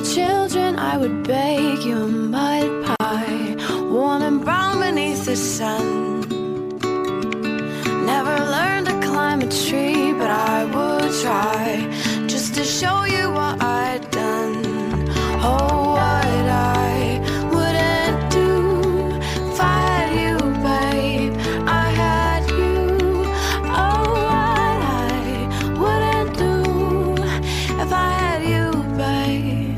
children, I would bake you a mud pie, warm and brown beneath the sun. Never learned to climb a tree, but I would try, just to show you what I'd done. Oh, what I wouldn't do if I had you, babe. I had you. Oh, what I wouldn't do if I had you, babe.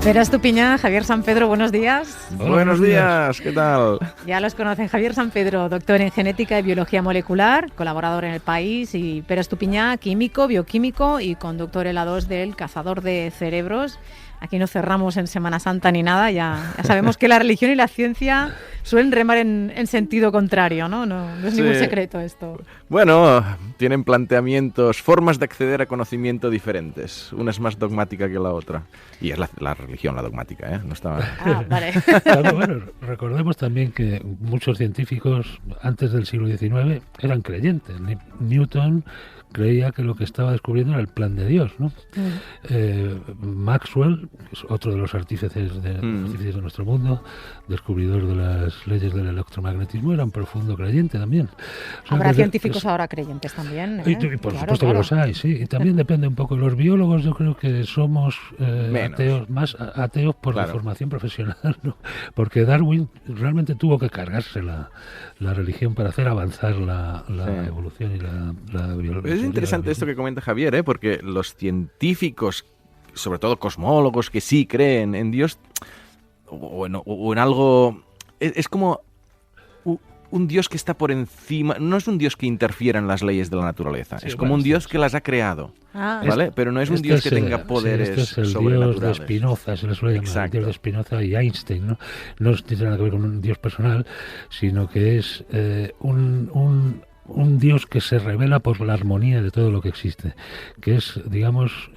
Vera Estupiñán, Javier San Pedro, buenos días. Buenos días, ¿qué tal? Ya los conocen. Javier San Pedro, doctor en genética y biología molecular, colaborador en El País, y Vera Estupiñán, químico, bioquímico y conductor en la 2 del Cazador de Cerebros. Aquí no cerramos en Semana Santa ni nada, ya sabemos que la religión y la ciencia suelen remar en sentido contrario, ¿no? No es ningún secreto esto. Bueno, tienen planteamientos, formas de acceder a conocimiento diferentes. Una es más dogmática que la otra. Y es la religión la dogmática, ¿eh? No está... Vale. Claro, bueno, recordemos también que muchos científicos antes del siglo XIX eran creyentes. Newton creía que lo que estaba descubriendo era el plan de Dios, ¿no? Maxwell, que es otro de los artífices de nuestro mundo, descubridor de las leyes del electromagnetismo, era un profundo creyente también. O sea, habrá científicos ahora creyentes también, ¿eh? Y por supuesto que los hay, sí. Y también depende un poco. Los biólogos yo creo que somos ateos, más ateos por la formación profesional, ¿no? Porque Darwin realmente tuvo que cargarse la religión para hacer avanzar la evolución y la biología. Es interesante esto que comenta Javier, ¿eh? Porque los científicos, sobre todo cosmólogos que sí creen en Dios o en algo, es como un Dios que está por encima, no es un Dios que interfiera en las leyes de la naturaleza, es como un Dios que las ha creado, ¿vale? Pero no es un Dios que tenga poderes sobrenaturales. Este es el Dios de Spinoza, se le suele llamar el Dios de Spinoza y Einstein, ¿no? No tiene nada que ver con un Dios personal, sino que es un Dios que se revela por la armonía de todo lo que existe, que es, digamos,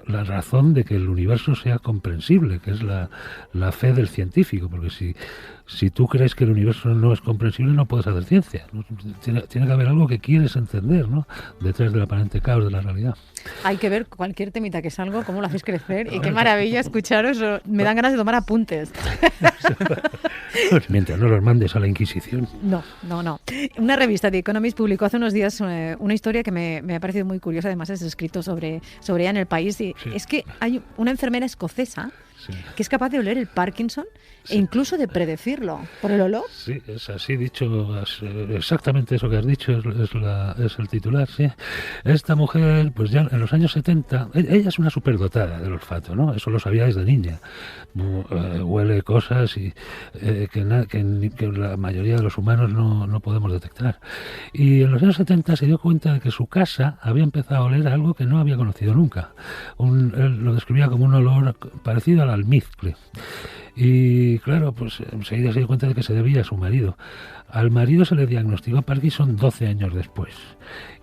la razón de que el universo sea comprensible, que es la fe del científico, porque si tú crees que el universo no es comprensible, no puedes hacer ciencia, ¿no? Tiene que haber algo que quieres entender, ¿no? Detrás del aparente caos de la realidad. Hay que ver cualquier temita que salgo, cómo lo hacéis crecer, y qué maravilla escucharos, me dan ganas de tomar apuntes. Mientras no los mandes a la Inquisición. No. Una revista, The Economist, publicó hace unos días una historia que me ha parecido muy curiosa, además es escrito sobre ella en El País, y es que hay una enfermera escocesa que es capaz de oler el Parkinson e incluso de predecirlo por el olor. Sí, es así dicho, exactamente eso que has dicho es el titular, sí. Esta mujer, pues ya en los años 70, ella es una superdotada del olfato, ¿no? Eso lo sabía desde niña. Huele cosas y que la mayoría de los humanos no podemos detectar. Y en los años 70 se dio cuenta de que su casa había empezado a oler algo que no había conocido nunca. Él lo describía como un olor parecido al almizcle. Y claro, pues enseguida se dio cuenta de que se debía a su marido. Al marido se le diagnosticó Parkinson 12 años después.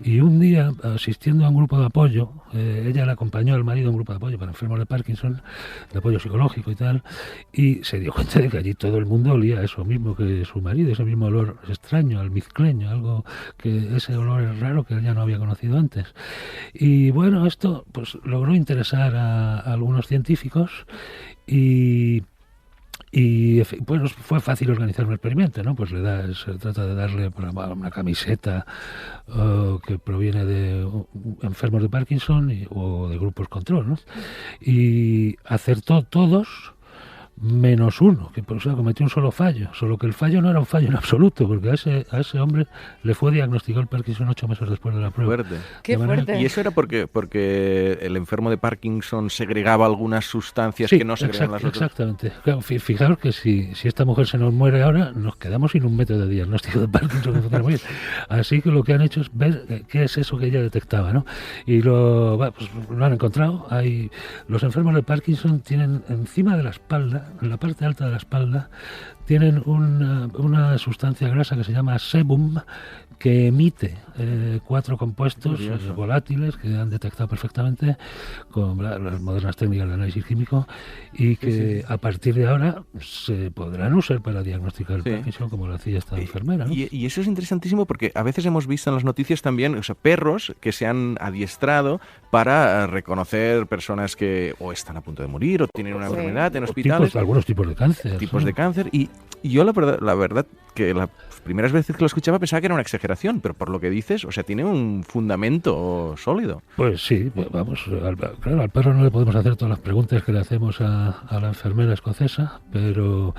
Y un día, asistiendo a un grupo de apoyo, ella le acompañó al marido a un grupo de apoyo para enfermos de Parkinson, de apoyo psicológico y tal, y se dio cuenta de que allí todo el mundo olía eso mismo que su marido, ese mismo olor extraño, almizcleño, algo que ese olor es raro que ella no había conocido antes. Y bueno, esto pues logró interesar a algunos científicos y bueno, fue fácil organizar un experimento, ¿no? Pues se trata de darle una camiseta que proviene de enfermos de Parkinson o de grupos control, ¿no? Y acertó todos menos uno, que por eso cometió un solo fallo, solo que el fallo no era un fallo en absoluto, porque a ese hombre le fue diagnosticado el Parkinson 8 meses después de la prueba. Fuerte. Qué fuerte. Y eso era porque el enfermo de Parkinson segregaba algunas sustancias que no segregan las otras. Exactamente. Claro, fijaros que si esta mujer se nos muere ahora, nos quedamos sin un método de diagnóstico de Parkinson que funciona muy bien. Así que lo que han hecho es ver qué es eso que ella detectaba, ¿no? Y lo han encontrado. Los enfermos de Parkinson tienen encima de la espalda, en la parte alta de la espalda, tienen una sustancia grasa que se llama sebum, que emite 4 compuestos Curioso. volátiles que han detectado perfectamente con las modernas técnicas de análisis químico y que a partir de ahora se podrán usar para diagnosticar el Parkinson, como lo hacía esta enfermera, ¿no? Y eso es interesantísimo porque a veces hemos visto en las noticias también, o sea, perros que se han adiestrado para reconocer personas que o están a punto de morir o tienen una enfermedad en hospitales. Algunos tipos de cáncer. Tipos de cáncer. Y yo la verdad que las primeras veces que lo escuchaba pensaba que era una exageración, pero por lo que dices, o sea, tiene un fundamento sólido. Pues sí, vamos, claro, al perro no le podemos hacer todas las preguntas que le hacemos a la enfermera escocesa, pero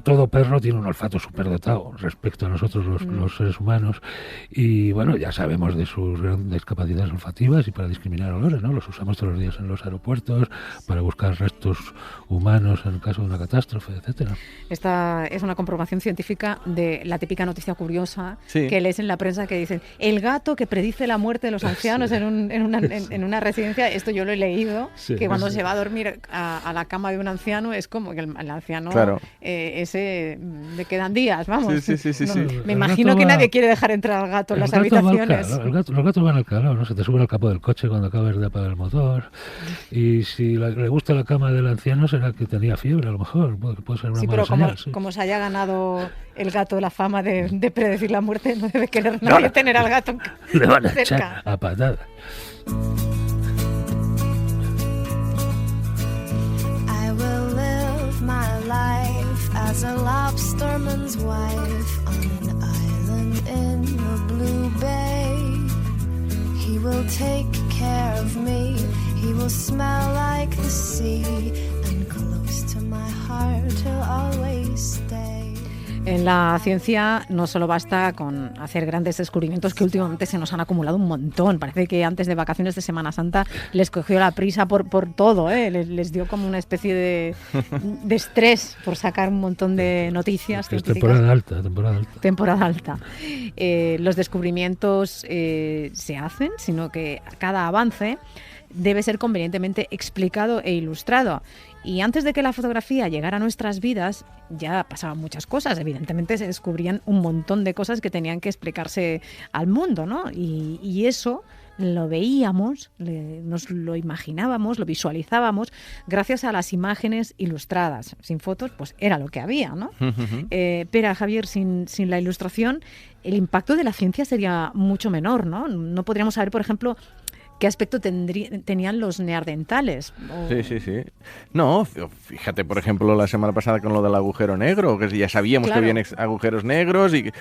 todo perro tiene un olfato superdotado respecto a nosotros los seres humanos, y bueno, ya sabemos de sus grandes capacidades olfativas y para discriminar olores, ¿no? Los usamos todos los días en los aeropuertos para buscar restos humanos en caso de una catástrofe, etcétera. Esta es una comprobación científica de la típica noticia curiosa que lees en la prensa que dicen el gato que predice la muerte de los ancianos en una residencia. Esto yo lo he leído, que cuando se va a dormir a la cama de un anciano es como que el anciano ese le quedan días, vamos. Me imagino que nadie quiere dejar entrar al gato en las habitaciones. Los gatos van al calor, ¿no? Se te sube al capó del coche cuando acabas de apagar el motor, y si le gusta la cama del anciano será que tenía fiebre, a lo mejor puede ser una mala señal. Como se haya ganado el gato la fama de predecir la muerte, no debe querer nadie tener al gato le van a cerca. echar a patada. I will live my life as a lobsterman's wife on an island in the blue bay. He will take care of me, he will smell like the sea, and close to my heart he'll always stay. En la ciencia no solo basta con hacer grandes descubrimientos que últimamente se nos han acumulado un montón. Parece que antes de vacaciones de Semana Santa les cogió la prisa por todo, ¿eh? Les dio como una especie de estrés por sacar un montón de noticias científicas. Temporada alta. Los descubrimientos se hacen, sino que cada avance debe ser convenientemente explicado e ilustrado. Y antes de que la fotografía llegara a nuestras vidas, ya pasaban muchas cosas. Evidentemente se descubrían un montón de cosas que tenían que explicarse al mundo, ¿no? Y eso lo veíamos, nos lo imaginábamos, lo visualizábamos gracias a las imágenes ilustradas. Sin fotos, pues era lo que había, ¿no? Pero, Javier, sin la ilustración, el impacto de la ciencia sería mucho menor, ¿no? No podríamos saber, por ejemplo, ¿qué aspecto tenían los neandertales? Sí. No, fíjate, por ejemplo, la semana pasada con lo del agujero negro, que ya sabíamos que habían agujeros negros y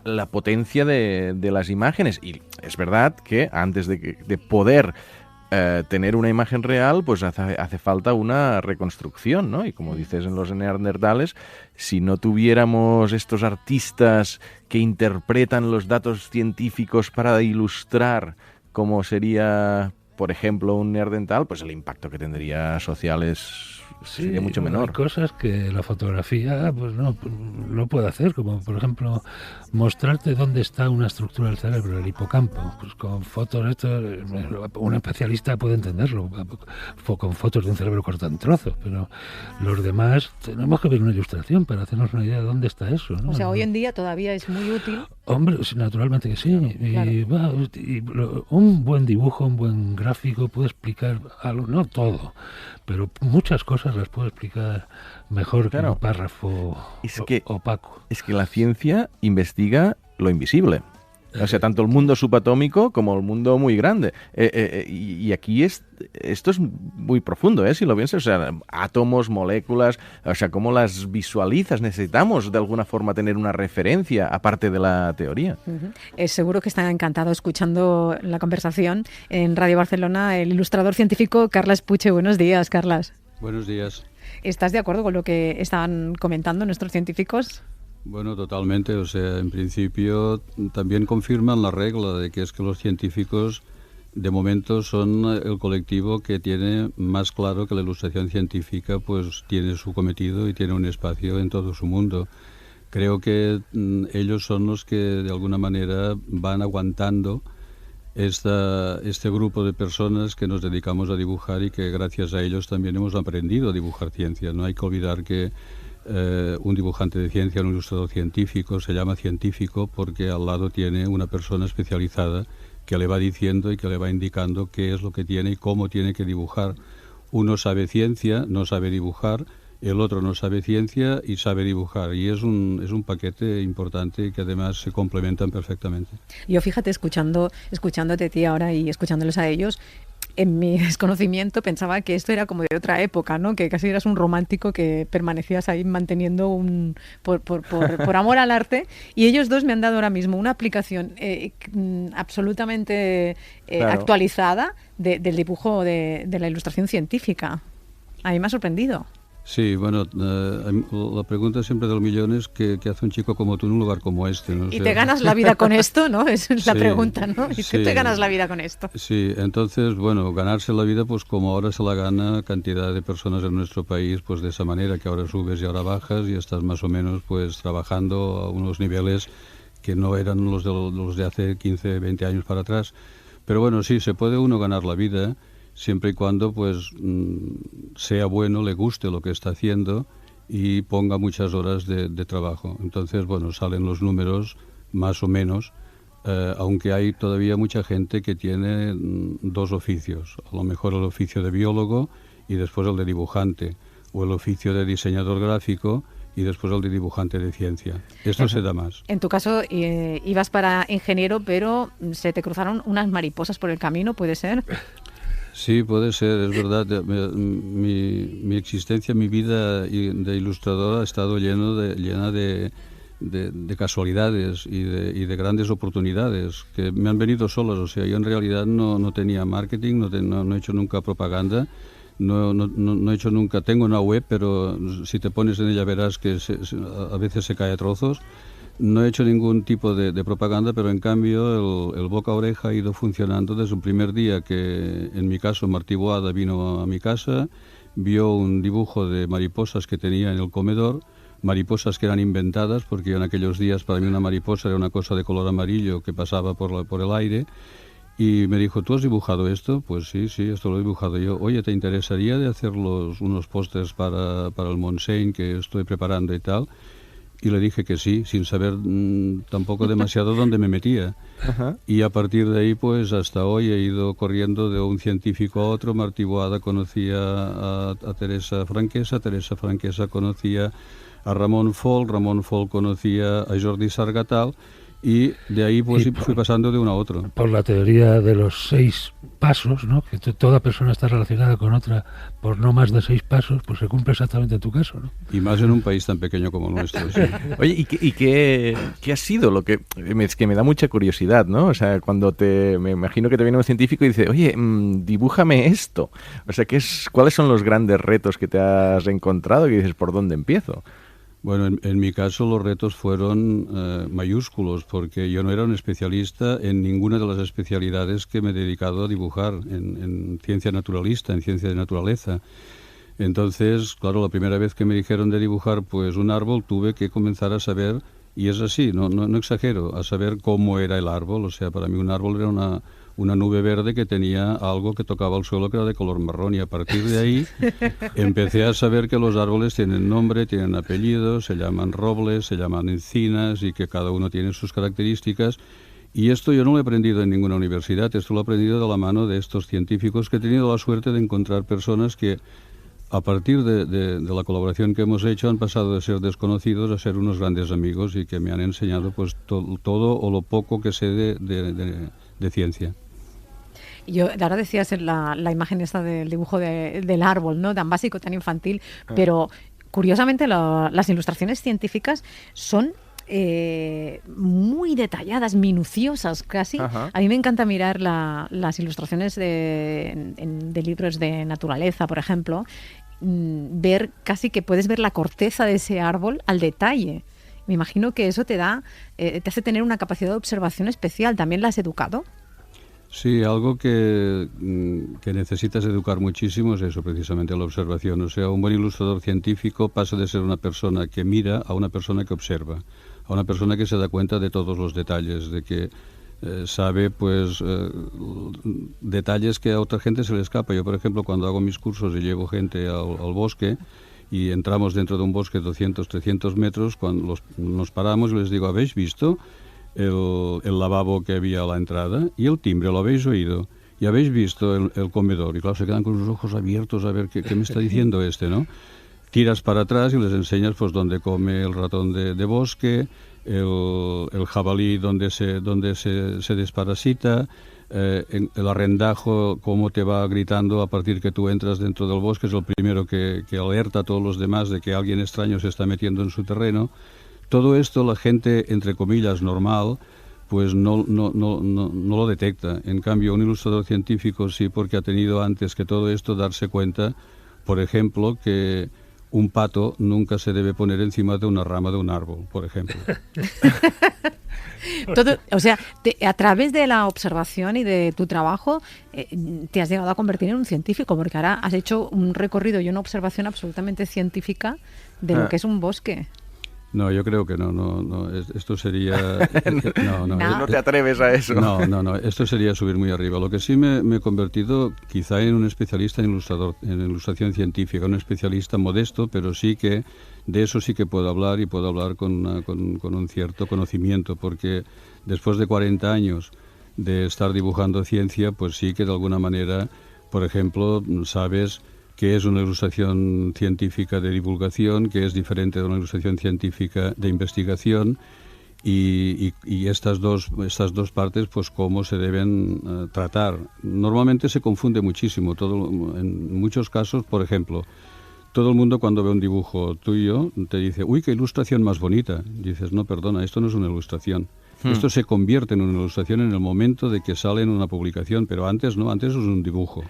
la potencia de las imágenes. Y es verdad que antes de poder tener una imagen real, pues hace falta una reconstrucción, ¿no? Y como dices en los neandertales, si no tuviéramos estos artistas que interpretan los datos científicos para ilustrar cómo sería, por ejemplo, un neandertal, pues el impacto que tendría social sería mucho menor. Hay cosas que la fotografía pues no puede hacer, como por ejemplo mostrarte dónde está una estructura del cerebro, el hipocampo. Pues con fotos, un especialista puede entenderlo, con fotos de un cerebro cortado en trozos, pero los demás tenemos que ver una ilustración para hacernos una idea de dónde está eso, ¿no? O sea, hoy en día todavía es muy útil. Hombre, naturalmente que sí. Claro. Un buen dibujo, un buen gráfico puede explicar algo, no todo, pero muchas cosas las puede explicar mejor que un párrafo opaco. Es que la ciencia investiga lo invisible. O sea, tanto el mundo subatómico como el mundo muy grande. Y aquí esto es muy profundo, si lo piensas. O sea, átomos, moléculas, o sea, cómo las visualizas. Necesitamos, de alguna forma, tener una referencia, aparte de la teoría. Seguro que está encantado escuchando la conversación en Radio Barcelona el ilustrador científico Carles Puche. Buenos días, Carles. Buenos días. ¿Estás de acuerdo con lo que están comentando nuestros científicos? Bueno, totalmente. O sea, en principio también confirman la regla de que es que los científicos de momento son el colectivo que tiene más claro que la ilustración científica pues tiene su cometido y tiene un espacio en todo su mundo. Creo que ellos son los que de alguna manera van aguantando este grupo de personas que nos dedicamos a dibujar y que gracias a ellos también hemos aprendido a dibujar ciencia. No hay que olvidar que un dibujante de ciencia, un ilustrador científico, se llama científico porque al lado tiene una persona especializada que le va diciendo y que le va indicando qué es lo que tiene y cómo tiene que dibujar. Uno sabe ciencia, no sabe dibujar, el otro no sabe ciencia y sabe dibujar. Y es un paquete importante que además se complementan perfectamente. Yo fíjate, escuchándote a ti ahora y escuchándoles a ellos, en mi desconocimiento pensaba que esto era como de otra época, ¿no? Que casi eras un romántico que permanecías ahí manteniendo por amor al arte. Y ellos dos me han dado ahora mismo una aplicación absolutamente Claro. actualizada del dibujo de la ilustración científica. A mí me ha sorprendido. Sí, bueno, la pregunta siempre del millón es ¿qué hace un chico como tú en un lugar como este? ¿no? O ¿Y sea, te ganas la vida con esto, no? Esa es la Sí, pregunta, ¿no? ¿Y tú sí. te ganas la vida con esto? Sí, entonces, bueno, ganarse la vida, pues como ahora se la gana cantidad de personas en nuestro país, pues de esa manera, que ahora subes y ahora bajas y estás más o menos pues trabajando a unos niveles que no eran los de hace 15, 20 años para atrás. Pero bueno, sí, se puede uno ganar la vida siempre y cuando pues sea bueno, le guste lo que está haciendo y ponga muchas horas de trabajo. Entonces, bueno, salen los números más o menos, aunque hay todavía mucha gente que tiene dos oficios, a lo mejor el oficio de biólogo y después el de dibujante, o el oficio de diseñador gráfico y después el de dibujante de ciencia. Esto se da más. En tu caso, ibas para ingeniero, pero se te cruzaron unas mariposas por el camino, ¿puede ser? Sí, puede ser, es verdad. Mi existencia, mi vida de ilustrador ha estado llena de casualidades y de grandes oportunidades que me han venido solas. O sea, yo en realidad no tenía marketing, no he hecho nunca propaganda, no he hecho nunca. Tengo una web, pero si te pones en ella verás que a veces se cae a trozos. No he hecho ningún tipo de propaganda, pero en cambio el boca a oreja ha ido funcionando desde un primer día que, en mi caso, Martí Boada vino a mi casa, vio un dibujo de mariposas que tenía en el comedor, mariposas que eran inventadas, porque en aquellos días para mí una mariposa era una cosa de color amarillo que pasaba por el aire, y me dijo, ¿tú has dibujado esto? Pues sí, esto lo he dibujado yo. Oye, ¿te interesaría de hacer unos pósters para el Montseny que estoy preparando y tal? Y le dije que sí, sin saber tampoco demasiado dónde me metía. Ajá. Y a partir de ahí, pues hasta hoy he ido corriendo de un científico a otro. Martí Boada conocía a Teresa Franquesa conocía a Ramon Folk conocía a Jordi Sargatal, y de ahí pues fui pasando de uno a otro. Por la teoría de los 6 pasos, ¿no? Que toda persona está relacionada con otra por no más de 6 pasos, pues se cumple exactamente en tu caso, ¿no? Y más en un país tan pequeño como el nuestro. Sí. Oye, ¿y qué ha sido lo que... Es que me da mucha curiosidad, ¿no? O sea, cuando me imagino que te viene un científico y dice, oye, dibújame esto. O sea, ¿cuáles son los grandes retos que te has encontrado? Y dices, ¿por dónde empiezo? Bueno, en mi caso los retos fueron mayúsculos, porque yo no era un especialista en ninguna de las especialidades que me he dedicado a dibujar, en ciencia naturalista, en ciencia de naturaleza. Entonces, claro, la primera vez que me dijeron de dibujar pues un árbol, tuve que comenzar a saber, y es así, no exagero, a saber cómo era el árbol. O sea, para mí un árbol era una nube verde que tenía algo que tocaba el suelo que era de color marrón, y a partir de ahí empecé a saber que los árboles tienen nombre, tienen apellido, se llaman robles, se llaman encinas, y que cada uno tiene sus características. Y esto yo no lo he aprendido en ninguna universidad, esto lo he aprendido de la mano de estos científicos, que he tenido la suerte de encontrar personas que a partir de la colaboración que hemos hecho han pasado de ser desconocidos a ser unos grandes amigos, y que me han enseñado pues todo o lo poco que sé de ciencia. Yo ahora decías la imagen esta del dibujo del árbol, ¿no? Tan básico, tan infantil, pero curiosamente las ilustraciones científicas son muy detalladas, minuciosas casi. Ajá. A mí me encanta mirar las ilustraciones de libros de naturaleza, por ejemplo, ver casi que puedes ver la corteza de ese árbol al detalle. Me imagino que eso te hace tener una capacidad de observación especial. ¿También la has educado? Sí, algo que necesitas educar muchísimo es eso, precisamente, la observación. O sea, un buen ilustrador científico pasa de ser una persona que mira a una persona que observa, a una persona que se da cuenta de todos los detalles, de que sabe pues detalles que a otra gente se le escapa. Yo, por ejemplo, cuando hago mis cursos y llevo gente al bosque, y entramos dentro de un bosque de 200, 300 metros, cuando nos paramos y les digo, ¿habéis visto el lavabo que había a la entrada? Y el timbre, ¿lo habéis oído? ¿Y habéis visto el comedor? Y claro, se quedan con los ojos abiertos a ver qué me está diciendo ¿no? Tiras para atrás y les enseñas pues dónde come el ratón de bosque, el jabalí donde se desparasita, el arrendajo, cómo te va gritando a partir que tú entras dentro del bosque, es el primero que alerta a todos los demás de que alguien extraño se está metiendo en su terreno. Todo esto la gente, entre comillas, normal, pues no lo detecta. En cambio, un ilustrador científico sí, porque ha tenido antes que todo esto darse cuenta, por ejemplo, que un pato nunca se debe poner encima de una rama de un árbol, por ejemplo. Todo, o sea, a través de la observación y de tu trabajo te has llegado a convertir en un científico, porque ahora has hecho un recorrido y una observación absolutamente científica de lo que es un bosque. No, yo creo que no, esto sería... No te atreves a eso. No, esto sería subir muy arriba. Lo que sí me he convertido quizá en un especialista en ilustración científica, un especialista modesto, pero sí que de eso sí que puedo hablar y puedo hablar con un cierto conocimiento, porque después de 40 años de estar dibujando ciencia, pues sí que de alguna manera, por ejemplo, sabes que es una ilustración científica de divulgación, que es diferente de una ilustración científica de investigación, y estas dos partes, pues cómo se deben tratar. Normalmente se confunde muchísimo. En muchos casos, por ejemplo, todo el mundo cuando ve un dibujo tuyo te dice, uy, qué ilustración más bonita. Dices, no, perdona, esto no es una ilustración. Esto se convierte en una ilustración en el momento de que sale en una publicación, pero antes no, antes es un dibujo.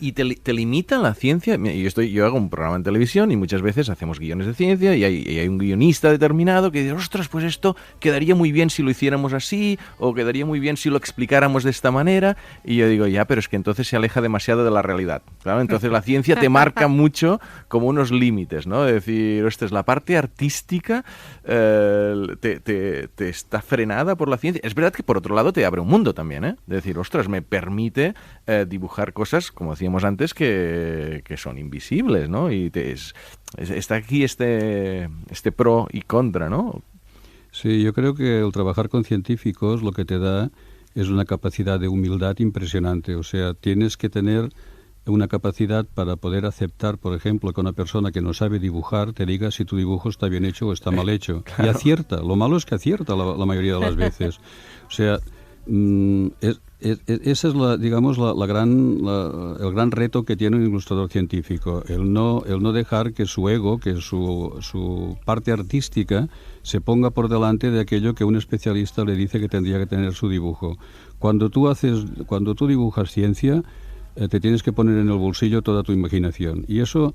¿Y te limita la ciencia? Yo hago un programa en televisión y muchas veces hacemos guiones de ciencia y hay un guionista determinado que dice, ostras, pues esto quedaría muy bien si lo hiciéramos así, o quedaría muy bien si lo explicáramos de esta manera. Y yo digo, ya, pero es que entonces se aleja demasiado de la realidad. Claro, entonces la ciencia te marca mucho como unos límites, ¿no? Es decir, esta es la parte artística, te está frenada por la ciencia. Es verdad que por otro lado te abre un mundo también, ¿eh? De decir, ostras, me permite dibujar cosas, como decíamos antes, que son invisibles, ¿no? Y está aquí este pro y contra, ¿no? Sí, yo creo que el trabajar con científicos lo que te da es una capacidad de humildad impresionante. O sea, tienes que tener una capacidad para poder aceptar, por ejemplo, que una persona que no sabe dibujar te diga si tu dibujo está bien hecho o está mal hecho. Claro. Y acierta. Lo malo es que acierta la mayoría de las veces. O sea, ese es el gran reto que tiene un ilustrador científico, el no dejar que su ego, que su parte artística se ponga por delante de aquello que un especialista le dice que tendría que tener su dibujo. Cuando tú dibujas ciencia, te tienes que poner en el bolsillo toda tu imaginación, y eso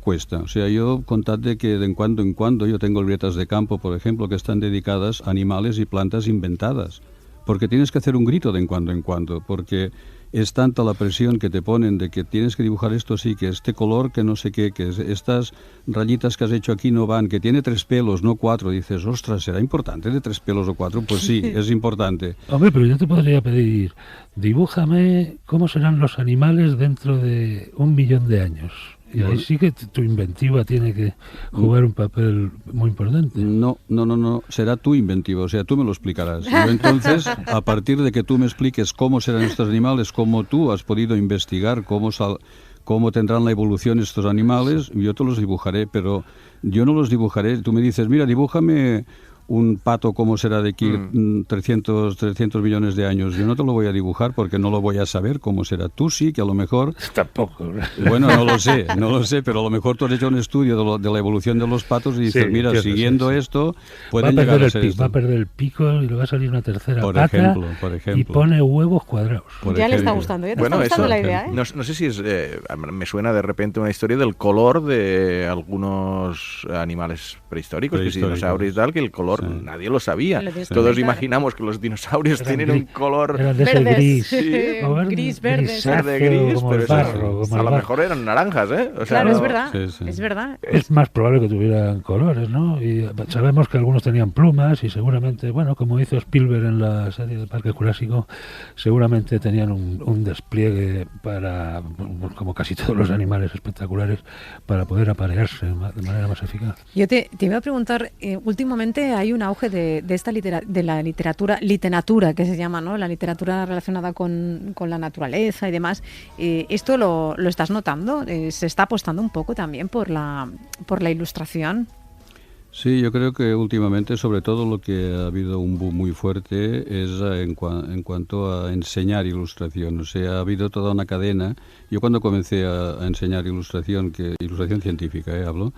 cuesta. O sea, yo contadme que de en cuando yo tengo libretas de campo, por ejemplo, que están dedicadas a animales y plantas inventadas, porque tienes que hacer un grito de en cuando, porque es tanta la presión que te ponen de que tienes que dibujar esto así, que este color que no sé qué, que estas rayitas que has hecho aquí no van, que tiene 3 pelos, no 4. Dices, ostras, ¿será importante de 3 pelos o 4? Pues sí, es importante. Hombre, pero yo te podría pedir, dibújame cómo serán los animales dentro de 1 millón de años. Y ahí sí que tu inventiva tiene que jugar un papel muy importante. No, será tu inventiva, o sea, tú me lo explicarás. Yo entonces, a partir de que tú me expliques cómo serán estos animales, cómo tú has podido investigar, cómo tendrán la evolución estos animales, yo te los dibujaré, pero yo no los dibujaré. Tú me dices, mira, dibújame un pato como será de aquí 300 millones de años. Yo no te lo voy a dibujar porque no lo voy a saber cómo será. Tú sí, que a lo mejor... Tampoco. Bueno, no lo sé, pero a lo mejor tú has hecho un estudio de la evolución de los patos y dices, mira, siguiendo esto, pueden llegar a ser esto. Va a perder el pico y le va a salir una tercera por pata ejemplo. Y pone huevos cuadrados. Le está gustando, ¿eh? Te está gustando la idea, ¿eh? No sé si es... me suena de repente una historia del color de algunos animales prehistóricos, que si dinosaurios y tal, que el color color Sí. nadie lo sabía. Lo tienes que Todos inventar. imaginamos que los dinosaurios Eran tienen un color Eran de ese Verdes. gris. Sí. O verde, Gris, verdes. grisáceo, verde gris, como pero el barro, como a el lo barro. mejor eran naranjas, ¿eh? O sea, Claro, no- es verdad, Sí, sí. es verdad. Es más probable que tuvieran colores, ¿no? Y sabemos que algunos tenían plumas y seguramente, bueno, como hizo Spielberg en la serie del Parque Jurásico, seguramente tenían un despliegue para, como casi todos los animales espectaculares, para poder aparearse de manera más eficaz. Yo te iba a preguntar, últimamente hay un auge de esta de la literatura que se llama, ¿no? La literatura relacionada con la naturaleza y demás. ¿Esto lo estás notando? ¿Se está apostando un poco también por la ilustración? Sí, yo creo que últimamente, sobre todo, lo que ha habido un boom muy fuerte es en cuanto a enseñar ilustración. O sea, ha habido toda una cadena. Yo cuando comencé a enseñar ilustración científica, hablo,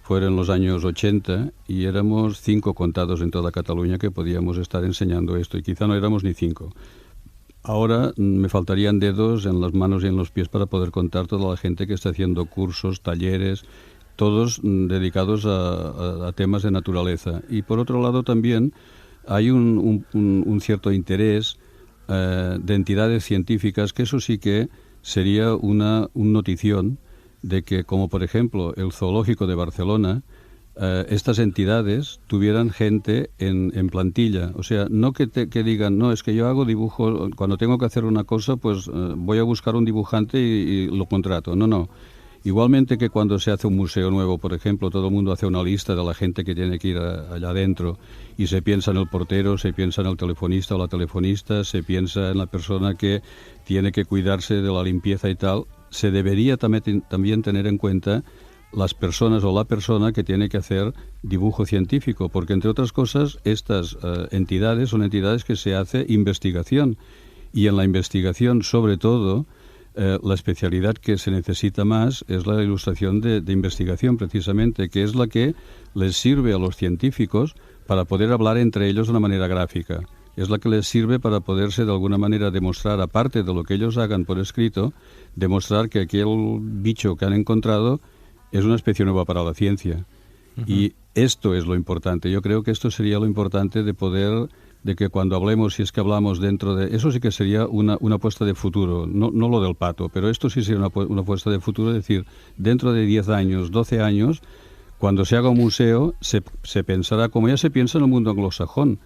fueron en los años 80 y éramos 5 contados en toda Cataluña que podíamos estar enseñando esto, y quizá no éramos ni 5. Ahora me faltarían dedos en las manos y en los pies para poder contar toda la gente que está haciendo cursos, talleres, todos dedicados a temas de naturaleza. Y por otro lado también hay un cierto interés de entidades científicas, que eso sí que sería una notición de que, como por ejemplo el Zoológico de Barcelona, estas entidades tuvieran gente en plantilla. O sea, no que digan, no, es que yo hago dibujo, cuando tengo que hacer una cosa, pues voy a buscar un dibujante y lo contrato. No. Igualmente que cuando se hace un museo nuevo, por ejemplo, todo el mundo hace una lista de la gente que tiene que ir allá adentro, y se piensa en el portero, se piensa en el telefonista o la telefonista, se piensa en la persona que tiene que cuidarse de la limpieza y tal. Se debería también tener en cuenta las personas o la persona que tiene que hacer dibujo científico, porque entre otras cosas estas entidades son entidades que se hace investigación, y en la investigación sobre todo la especialidad que se necesita más es la ilustración de investigación, precisamente, que es la que les sirve a los científicos para poder hablar entre ellos de una manera gráfica. Es la que les sirve para poderse de alguna manera demostrar, aparte de lo que ellos hagan por escrito, demostrar que aquel bicho que han encontrado es una especie nueva para la ciencia. Y esto es lo importante. Yo creo que esto sería lo importante de que cuando hablemos, si es que hablamos dentro de... Eso sí que sería una apuesta de futuro, no lo del pato, pero esto sí sería una apuesta de futuro, es decir, dentro de 10 años, 12 años, cuando se haga un museo, se pensará, como ya se piensa en el mundo anglosajón,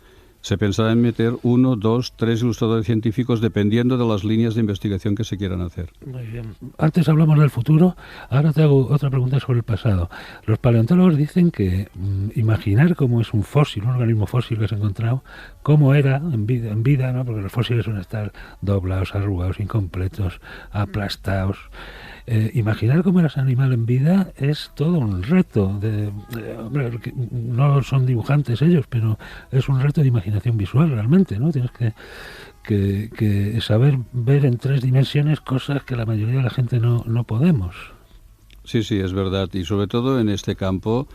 se pensará en meter 1, 2, 3 ilustradores científicos dependiendo de las líneas de investigación que se quieran hacer. Muy bien. Antes hablamos del futuro, ahora te hago otra pregunta sobre el pasado. Los paleontólogos dicen que imaginar cómo es un fósil, un organismo fósil que se ha encontrado, cómo era en vida, ¿no? Porque los fósiles suelen estar doblados, arrugados, incompletos, aplastados. Imaginar cómo era ese animal en vida es todo un reto. Hombre, no son dibujantes ellos, pero es un reto de imaginación visual realmente, ¿no? Tienes que saber ver en 3 dimensiones cosas que la mayoría de la gente no podemos. Sí, es verdad. Y sobre todo en este campo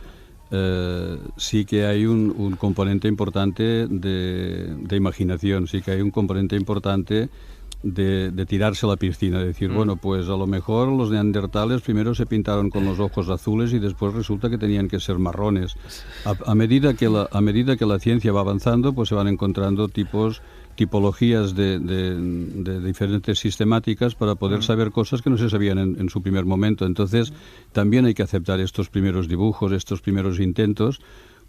sí que hay un componente importante de imaginación, sí que hay un componente importante de tirarse a la piscina, de decir, bueno, pues a lo mejor los neandertales primero se pintaron con los ojos azules y después resulta que tenían que ser marrones. A medida que la ciencia va avanzando, pues se van encontrando tipologías de diferentes sistemáticas para poder saber cosas que no se sabían en su primer momento. Entonces, también hay que aceptar estos primeros dibujos, estos primeros intentos,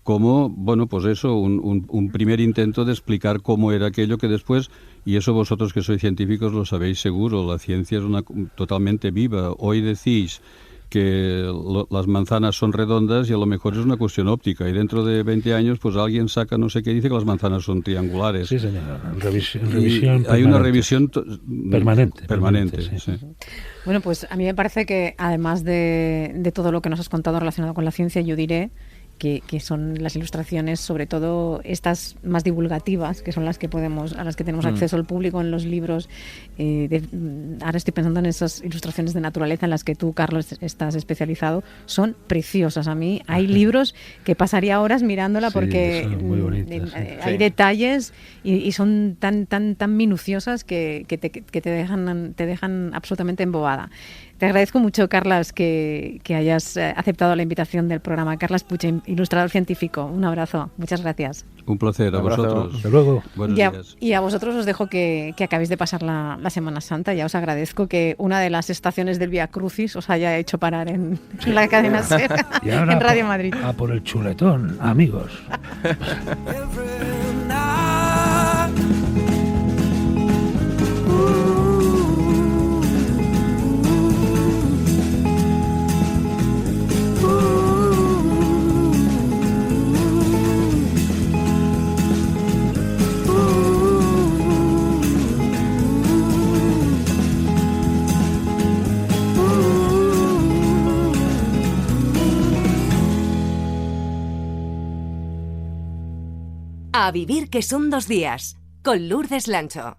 como, bueno, pues eso, un primer intento de explicar cómo era aquello que después, y eso vosotros que sois científicos lo sabéis seguro, la ciencia es totalmente viva. Hoy decís que las manzanas son redondas y a lo mejor es una cuestión óptica, y dentro de 20 años pues alguien saca no sé qué y dice que las manzanas son triangulares. Sí, señor, revisión hay una revisión permanente, sí. Bueno, pues a mí me parece que además de todo lo que nos has contado relacionado con la ciencia, yo diré que son las ilustraciones, sobre todo estas más divulgativas, que son a las que tenemos acceso el público en los libros. Ahora estoy pensando en esas ilustraciones de naturaleza en las que tú, Carlos, estás especializado. Son preciosas. A mí hay libros que pasaría horas mirándola, porque son muy bonitas, hay detalles y son tan minuciosas que te dejan absolutamente embobada. Te agradezco mucho, Carles, que hayas aceptado la invitación del programa. Carles Puig, ilustrador científico. Un abrazo. Muchas gracias. Un placer a vosotros. Hasta luego. Buenos días. Y a vosotros os dejo que acabéis de pasar la Semana Santa. Ya os agradezco que una de las estaciones del Vía Crucis os haya hecho parar en la cadena SER, en Radio Madrid. A por el chuletón, amigos. A vivir que son 2 días, con Lourdes Lancho.